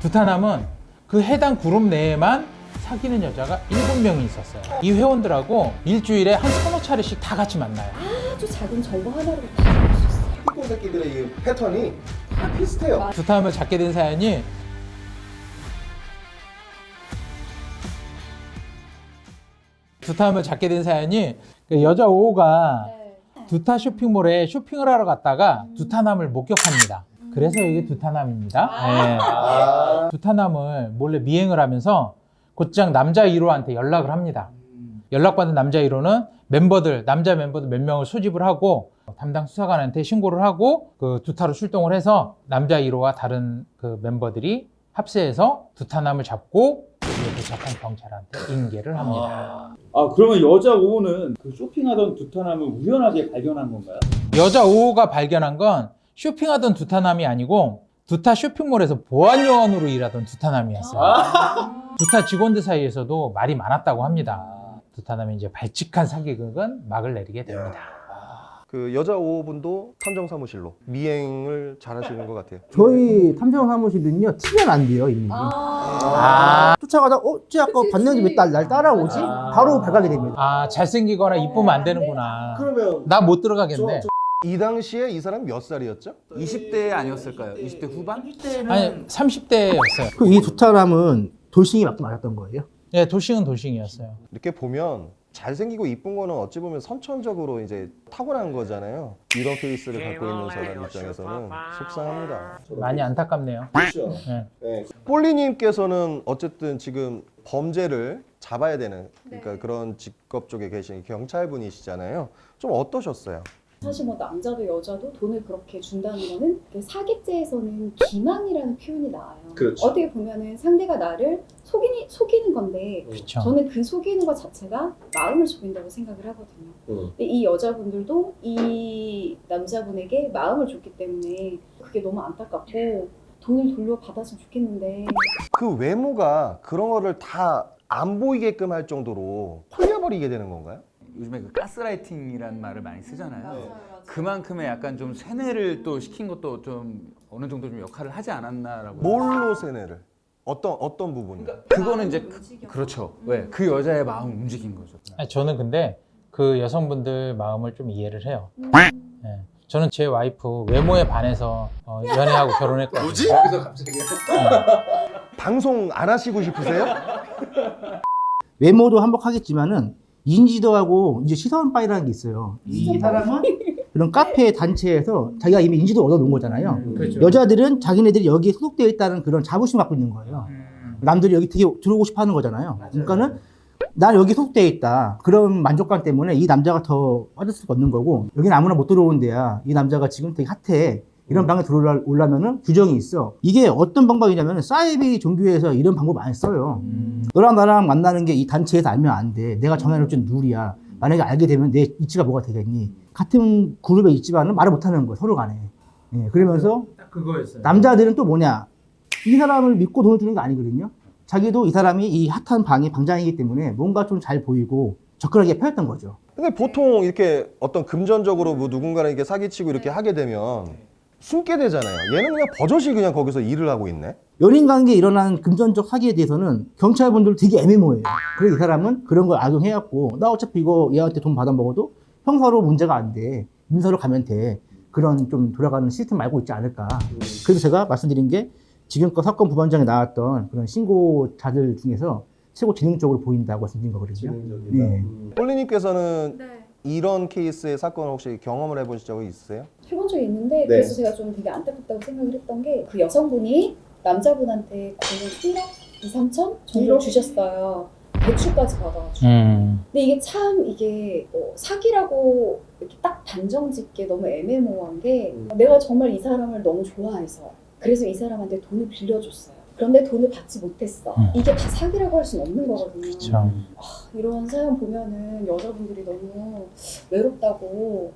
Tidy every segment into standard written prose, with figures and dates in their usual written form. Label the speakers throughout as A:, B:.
A: 두타남은 그 해당 그룹 내에만 사귀는 여자가 7명이 있었어요. 이 회원들하고 일주일에 한 서너 차례씩 다 같이 만나요.
B: 아주 작은 정보 하나로 다 알 수 있어요.
C: 삐꾸 새끼들의 이 패턴이 다 비슷해요.
A: 두타남을 잡게 된 사연이 그 여자 5호가 두타 쇼핑몰에 쇼핑을 하러 갔다가 두타남을 목격합니다. 그래서 이게 두타남입니다. 네. 두타남을 몰래 미행을 하면서 곧장 남자 1호한테 연락을 합니다. 연락받은 남자 1호는 남자 멤버들 몇 명을 소집을 하고 담당 수사관한테 신고를 하고 그 두타로 출동을 해서 남자 1호와 다른 그 멤버들이 합세해서 두타남을 잡고 여기에 도착한 경찰한테 인계를 합니다.
D: 아 그러면 여자 5호는 그 쇼핑하던 두타남을 우연하게 발견한 건가요?
A: 여자 5호가 발견한 건 쇼핑하던 두타남이 아니고 두타 쇼핑몰에서 보안요원으로 일하던 두타남이었어요. 두타 직원들 사이에서도 말이 많았다고 합니다. 두타남이 이제 발칙한 사기극은 막을 내리게 됩니다.
C: 그 여자 5호분도 탐정 사무실로 미행을 잘 하시는 것 같아요.
E: 저희 탐정 사무실은요 튀면 안 돼요 이미. 쫓아가다 쟤 아까 봤는데 왜 날 따라오지? 바로 발각이 됩니다.
A: 잘생기거나 이쁘면 안 되는구나.
C: 그러면
A: 나 못 들어가겠네.
C: 이 당시에 이 사람 몇 살이었죠?
F: 20대 아니었을까요? 20대 후반?
A: 아니 30대였어요.
E: 그 이 두 사람은 돌싱이 맞았던 거예요.
A: 예, 돌싱은 돌싱이었어요.
C: 이렇게 보면 잘생기고 이쁜 거는 어찌 보면 선천적으로 이제 타고난 거잖아요. 이런 페이스를 갖고 있는 사람 입장에서는 속상합니다.
A: 많이 안타깝네요.
C: 그렇죠.
A: 예.
C: 네. 폴리님께서는 어쨌든 지금 범죄를 잡아야 되는 그러니까 그런 직업 쪽에 계신 경찰분이시잖아요. 좀 어떠셨어요?
B: 사실 뭐 남자도 여자도 돈을 그렇게 준다는 거는 그 사기죄에서는 기망이라는 표현이 나와요.
C: 그렇죠.
B: 어떻게 보면은 상대가 나를 속이는 건데
A: 그렇죠.
B: 저는 그 속이는 것 자체가 마음을 속인다고 생각을 하거든요. 근데 이 여자분들도 이 남자분에게 마음을 줬기 때문에 그게 너무 안타깝고 돈을 돌려받았으면 좋겠는데
C: 그 외모가 그런 거를 다 안 보이게끔 할 정도로 홀려버리게 되는 건가요?
F: 요즘에 그 가스라이팅이라는 말을 많이 쓰잖아요. 그만큼의 약간 좀 세뇌를 또 시킨 것도 좀 어느 정도 좀 역할을 하지 않았나라고.
C: 뭘로 세뇌를? 어떤 부분이?
F: 그거는 이제 그렇죠. 왜? 그 여자의 마음을 움직인 거죠.
A: 아니, 저는 근데 그 여성분들 마음을 좀 이해를 해요. 예. 저는 제 와이프 외모에 반해서 연애하고 결혼했거든요. 뭐지?
F: 여기서 갑자기
C: 방송 안 하시고 싶으세요?
E: 외모도 한몫하겠지만은 인지도하고 이제 시선 빠이라는 게 있어요. 이 사람은 그런 카페 단체에서 자기가 이미 인지도 얻어놓은 거잖아요.
A: 그렇죠.
E: 여자들은 자기네들이 여기에 소속되어 있다는 그런 자부심 갖고 있는 거예요. 남들이 여기 되게 들어오고 싶어 하는 거잖아요. 그러니까는 난 여기 소속되어 있다. 그런 만족감 때문에 이 남자가 더 빠질 수가 없는 거고 여기는 아무나 못 들어오는 데야. 이 남자가 지금 되게 핫해. 이런 방에 들어오려면은 규정이 있어. 이게 어떤 방법이냐면 사이비 종교에서 이런 방법 안 써요. 너랑 나랑 만나는 게 이 단체에서 알면 안 돼. 내가 정해놓은 룰이야. 만약에 알게 되면 내 이치가 뭐가 되겠니? 같은 그룹에 있지만은 말을 못 하는 거야, 서로 간에. 예, 그러면서
A: 그거였어요.
E: 남자들은 또 뭐냐? 이 사람을 믿고 돈을 주는 게 아니거든요. 자기도 이 사람이 이 핫한 방의 방장이기 때문에 뭔가 좀 잘 보이고 접근하게 펴였던 거죠.
C: 근데 보통 이렇게 어떤 금전적으로 뭐 누군가를 이렇게 사기치고 이렇게 하게 되면 숨게 되잖아요. 얘는 그냥 버젓이 그냥 거기서 일을 하고 있네.
E: 연인 관계에 일어난 금전적 사기에 대해서는 경찰분들 되게 애매모호해요. 그래서 이 사람은 그런 걸 악용해갖고 나 어차피 이거 얘한테 돈 받아 먹어도 형사로 문제가 안 돼. 민사로 가면 돼. 그런 좀 돌아가는 시스템 알고 있지 않을까. 그래서 제가 말씀드린 게 지금껏 사건 부반장에 나왔던 그런 신고자들 중에서 최고 지능적으로 보인다고 말씀드린 거거든요. 네.
C: 폴리님께서는 이런 케이스의 사건을 혹시 경험을 해보신 적이 있으세요?
B: 해본 적이 있는데 그래서 제가 좀 되게 안타깝다고 생각을 했던 게 그 여성분이 남자분한테 거의 1억, 2, 3천 정도 주셨어요. 대출까지 받아가지고. 근데 이게 참 이게 사기라고 이렇게 딱 단정 짓기 너무 애매모호한 게 내가 정말 이 사람을 너무 좋아해서 그래서 이 사람한테 돈을 빌려줬어요. 그런데 돈을 받지 못했어. 이게 다 사기라고 할 수는 없는 거거든요.
A: 그렇죠.
B: 이런 사연 보면은 여자분들이 너무 외롭다고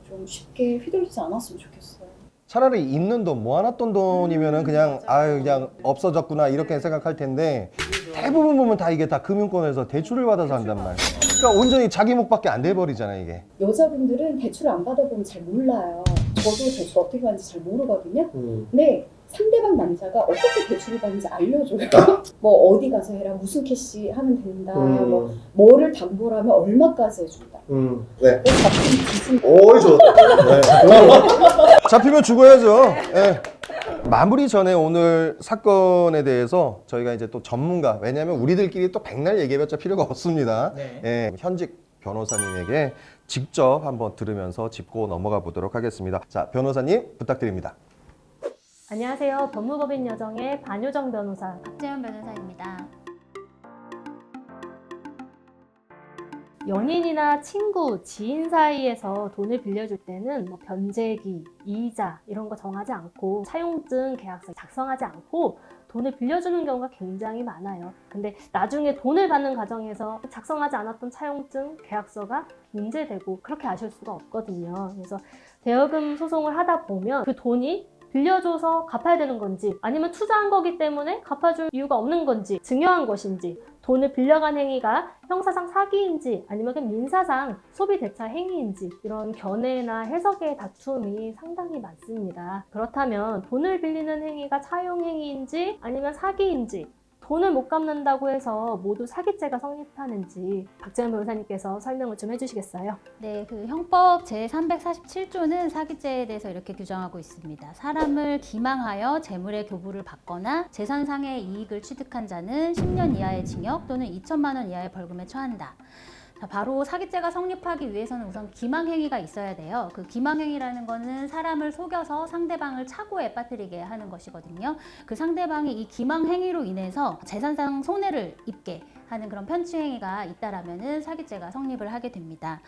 B: 좀 쉽게 휘둘리지 않았으면 좋겠어요.
C: 차라리 있는 돈, 모아놨던 돈이면은 그냥 그냥 없어졌구나 이렇게 생각할 텐데 대부분 보면 다 이게 다 금융권에서 대출을 받아서 한단 말이에요. 그러니까 온전히 자기 목밖에 안 돼버리잖아 이게.
B: 여자분들은 대출을 안 받아보면 잘 몰라요. 저도 대출 어떻게 하는지 잘 모르거든요. 근데 상대방 남자가 어떻게 대출을 받는지 알려줘요. 뭐 어디 가서 해라, 무슨 캐시 하면 된다, 뭐 뭐를 담보로 하면 얼마까지 해준다.
C: 네.
B: 잡힌 기준.
C: 오이 좋다. 네. 잡히면 죽어야죠. 네. 마무리 전에 오늘 사건에 대해서 저희가 이제 또 전문가, 왜냐하면 우리들끼리 또 백날 얘기해봤자 필요가 없습니다.
A: 네.
C: 예, 현직 변호사님에게 직접 한번 들으면서 짚고 넘어가 보도록 하겠습니다. 자, 변호사님 부탁드립니다.
G: 안녕하세요. 법무법인 여정의 반효정 변호사.
H: 박재현 변호사입니다.
G: 연인이나 친구, 지인 사이에서 돈을 빌려줄 때는 뭐 변제기, 이자 이런 거 정하지 않고 차용증 계약서 작성하지 않고 돈을 빌려주는 경우가 굉장히 많아요. 근데 나중에 돈을 받는 과정에서 작성하지 않았던 차용증, 계약서가 문제되고 그렇게 아실 수가 없거든요. 그래서 대여금 소송을 하다 보면 그 돈이 빌려줘서 갚아야 되는 건지 아니면 투자한 거기 때문에 갚아줄 이유가 없는 건지 중요한 것인지 돈을 빌려간 행위가 형사상 사기인지 아니면 그냥 민사상 소비 대차 행위인지 이런 견해나 해석의 다툼이 상당히 많습니다. 그렇다면 돈을 빌리는 행위가 차용 행위인지 아니면 사기인지 돈을 못 갚는다고 해서 모두 사기죄가 성립하는지 박재현 변호사님께서 설명을 좀 해주시겠어요?
H: 네, 그 형법 제347조는 사기죄에 대해서 이렇게 규정하고 있습니다. 사람을 기망하여 재물의 교부를 받거나 재산상의 이익을 취득한 자는 10년 이하의 징역 또는 2천만 원 이하의 벌금에 처한다. 자, 바로 사기죄가 성립하기 위해서는 우선 기망행위가 있어야 돼요. 그 기망행위라는 거는 사람을 속여서 상대방을 착오에 빠뜨리게 하는 것이거든요. 그 상대방이 이 기망행위로 인해서 재산상 손해를 입게 하는 그런 편취행위가 있다라면은 사기죄가 성립을 하게 됩니다.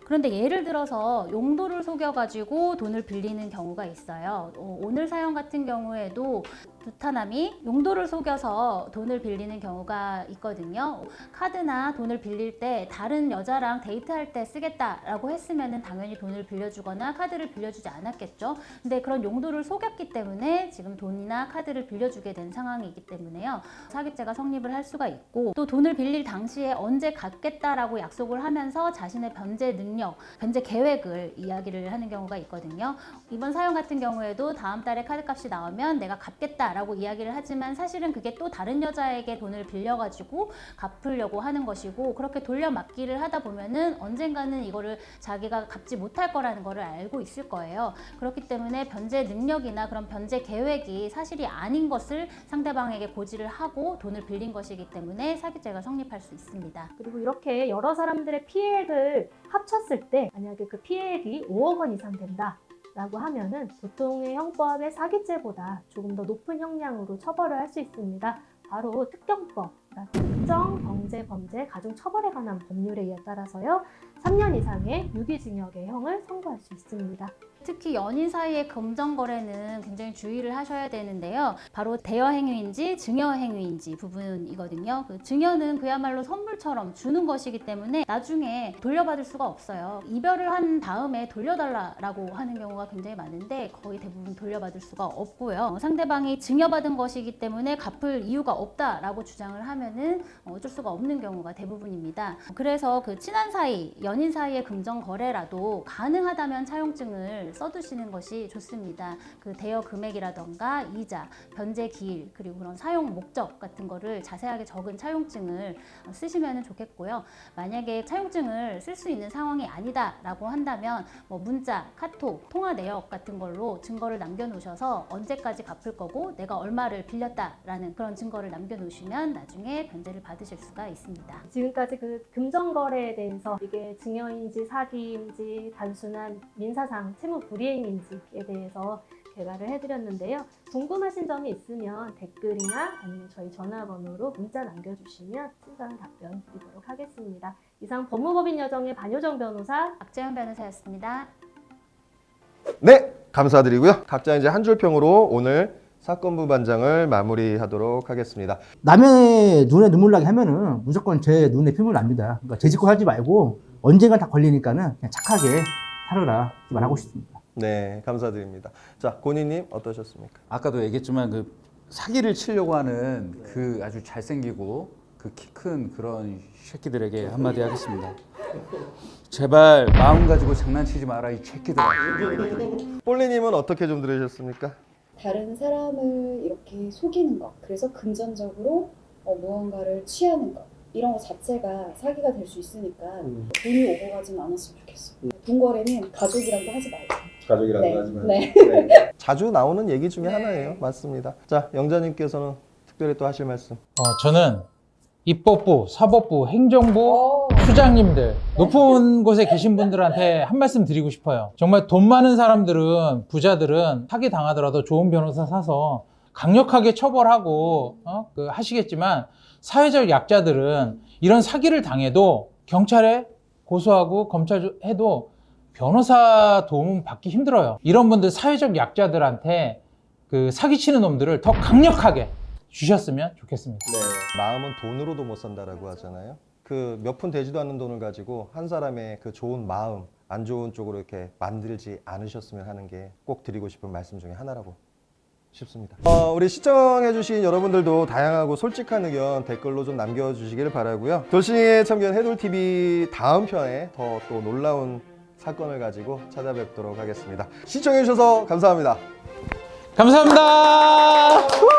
H: 그런데 예를 들어서 용도를 속여가지고 돈을 빌리는 경우가 있어요. 오늘 사연 같은 경우에도 두타남이 용도를 속여서 돈을 빌리는 경우가 있거든요. 카드나 돈을 빌릴 때 다른 여자랑 데이트할 때 쓰겠다라고 했으면은 당연히 돈을 빌려주거나 카드를 빌려주지 않았겠죠. 근데 그런 용도를 속였기 때문에 지금 돈이나 카드를 빌려주게 된 상황이기 때문에요. 사기죄가 성립을 할 수가 있고 또 돈을 빌릴 당시에 언제 갚겠다라고 약속을 하면서 자신의 변제 능력, 변제 계획을 이야기를 하는 경우가 있거든요. 이번 사연 같은 경우에도 다음 달에 카드값이 나오면 내가 갚겠다라고 이야기를 하지만 사실은 그게 또 다른 여자에게 돈을 빌려가지고 갚으려고 하는 것이고 그렇게 돌려막기를 하다 보면은 언젠가는 이거를 자기가 갚지 못할 거라는 거를 알고 있을 거예요. 그렇기 때문에 변제 능력이나 그런 변제 계획이 사실이 아닌 것을 상대방에게 고지를 하고 돈을 빌린 것이기 때문에 사기죄가 성립할 수 있습니다.
G: 그리고 이렇게 여러 사람들의 피해액을 합쳤을 때 만약에 그 피해액이 5억 원 이상 된다 라고 하면은 보통의 형법의 사기죄보다 조금 더 높은 형량으로 처벌을 할 수 있습니다. 바로 특경법, 특정 경제 범죄 가중 처벌에 관한 법률에 의해 따라서요 3년 이상의 유기징역의 형을 선고할 수 있습니다.
H: 특히 연인 사이의 금전거래는 굉장히 주의를 하셔야 되는데요. 바로 대여행위인지 증여행위인지 부분이거든요. 그 증여는 그야말로 선물처럼 주는 것이기 때문에 나중에 돌려받을 수가 없어요. 이별을 한 다음에 돌려달라고 하는 경우가 굉장히 많은데 거의 대부분 돌려받을 수가 없고요. 상대방이 증여받은 것이기 때문에 갚을 이유가 없다라고 주장을 하면은 어쩔 수가 없는 경우가 대부분입니다. 그래서 그 친한 사이, 연인 사이의 금전거래라도 가능하다면 차용증을 써두시는 것이 좋습니다. 그 대여 금액이라던가 이자, 변제 기일, 그리고 그런 사용 목적 같은 거를 자세하게 적은 차용증을 쓰시면 좋겠고요. 만약에 차용증을 쓸 수 있는 상황이 아니다라고 한다면 뭐 문자, 카톡, 통화 내역 같은 걸로 증거를 남겨놓으셔서 언제까지 갚을 거고 내가 얼마를 빌렸다라는 그런 증거를 남겨놓으시면 나중에 변제를 받으실 수가 있습니다.
G: 지금까지 그 금전거래에 대해서 이게 증여인지 사기인지 단순한 민사상 채무 불이행인지에 대해서 개괄을 해드렸는데요. 궁금하신 점이 있으면 댓글이나 아니면 저희 전화번호로 문자 남겨주시면 친절한 답변 드리도록 하겠습니다. 이상 법무법인 여정의 반효정 변호사
H: 박재현 변호사였습니다.
C: 네, 감사드리고요. 각자 이제 한 줄 평으로 오늘 사건부 반장을 마무리하도록 하겠습니다.
E: 남의 눈에 눈물 나게 하면은 무조건 제 눈에 피물 납니다. 그러니까 죄짓고 살지 말고 언젠간 다 걸리니까는 그냥 착하게 살아라 말하고 싶습니다.
C: 네, 감사드립니다. 자, 고니님 어떠셨습니까?
F: 아까도 얘기했지만 그 사기를 치려고 하는 그 아주 잘생기고 그 키 큰 그런 새끼들에게 한마디 하겠습니다. 제발 마음 가지고 장난치지 마라 이 새끼들아.
C: 볼리님은 어떻게 좀 들으셨습니까?
B: 다른 사람을 이렇게 속이는 것, 그래서 금전적으로 무언가를 취하는 것, 이런 것 자체가 사기가 될 수 있으니까 돈이 오고 가진 않았으면 좋겠어. 돈 거래는 가족이랑도 하지 말자.
D: 가족이라고
B: 네.
D: 하지만.
B: 네.
C: 자주 나오는 얘기 중에 하나예요. 맞습니다. 자, 영자님께서는 특별히 또 하실 말씀.
A: 저는 입법부, 사법부, 행정부, 수장님들, 높은 곳에 계신 분들한테 한 말씀 드리고 싶어요. 정말 돈 많은 사람들은, 부자들은 사기 당하더라도 좋은 변호사 사서 강력하게 처벌하고 하시겠지만, 사회적 약자들은 이런 사기를 당해도 경찰에 고소하고 검찰 해도 변호사 도움 받기 힘들어요. 이런 분들, 사회적 약자들한테 그 사기치는 놈들을 더 강력하게 주셨으면 좋겠습니다.
C: 마음은 돈으로도 못 산다라고 하잖아요. 그 몇 푼 되지도 않는 돈을 가지고 한 사람의 그 좋은 마음, 안 좋은 쪽으로 이렇게 만들지 않으셨으면 하는 게 꼭 드리고 싶은 말씀 중에 하나라고 싶습니다. 우리 시청해주신 여러분들도 다양하고 솔직한 의견 댓글로 좀 남겨주시길 바라고요. 돌싱의 참견 해돌TV 다음 편에 더 또 놀라운 사건을 가지고 찾아뵙도록 하겠습니다. 시청해주셔서 감사합니다.
A: 감사합니다.